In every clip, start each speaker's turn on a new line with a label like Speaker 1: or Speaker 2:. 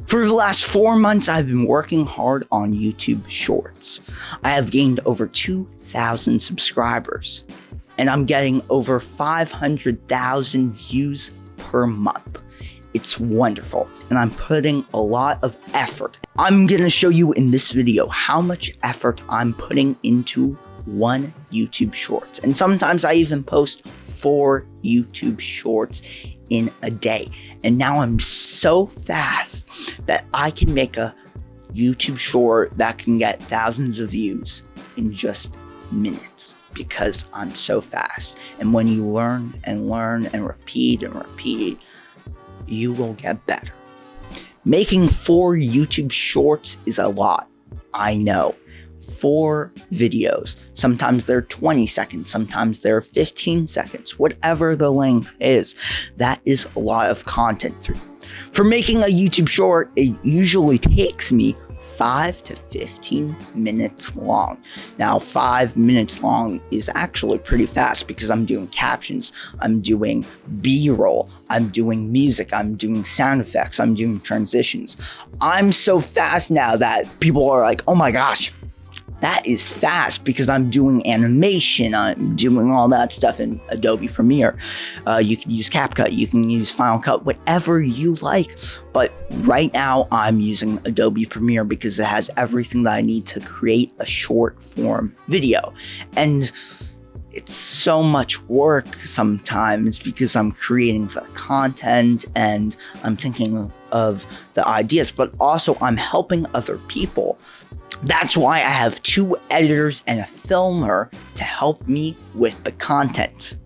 Speaker 1: For the last 4 months, I've been working hard on YouTube Shorts. I have gained over 2,000 subscribers, and I'm getting over 500,000 views per month. It's wonderful, and I'm putting a lot of effort. I'm gonna show you in this video how much effort I'm putting into one YouTube Shorts. And sometimes I even post 4 YouTube Shorts in a day. And now I'm so fast that I can make a YouTube Short that can get thousands of views in just minutes because I'm so fast. And when you learn and learn and repeat, you will get better. Making 4 YouTube Shorts is a lot, I know. 4 videos. Sometimes they're 20 seconds, sometimes they're 15 seconds, whatever the length is. That is a lot of content. For making a YouTube Short, it usually takes me 5 to 15 minutes long. Now, 5 minutes long is actually pretty fast because I'm doing captions, I'm doing B-roll, I'm doing music, I'm doing sound effects, I'm doing transitions. I'm so fast now that people are like, oh my gosh, that is fast, because I'm doing animation, I'm doing all that stuff in Adobe Premiere. You can use CapCut, you can use Final Cut, whatever you like. But right now I'm using Adobe Premiere because it has everything that I need to create a short form video. And it's so much work sometimes because I'm creating the content and I'm thinking of the ideas, but also I'm helping other people. That's why I have 2 editors and a filmer to help me with the content.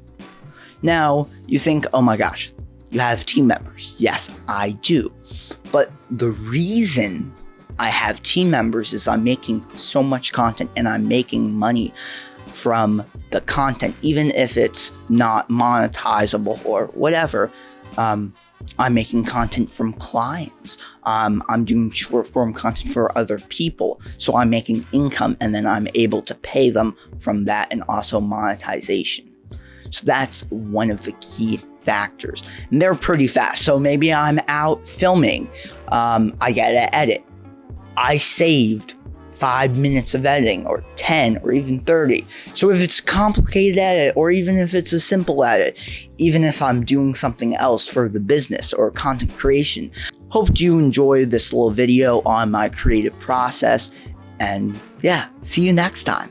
Speaker 1: Now, you think, oh my gosh, you have team members. Yes, I do. But the reason I have team members is I'm making so much content and I'm making money from the content, even if it's not monetizable or whatever. I'm making content from clients. I'm doing short form content for other people. So I'm making income and then I'm able to pay them from that, and also monetization. So that's one of the key factors. And they're pretty fast. So maybe I'm out filming. I gotta edit. I saved 5 minutes of editing, or 10, or even 30. So if it's complicated edit, or even if it's a simple edit, even if I'm doing something else for the business or content creation. Hope you enjoyed this little video on my creative process, and yeah, see you next time.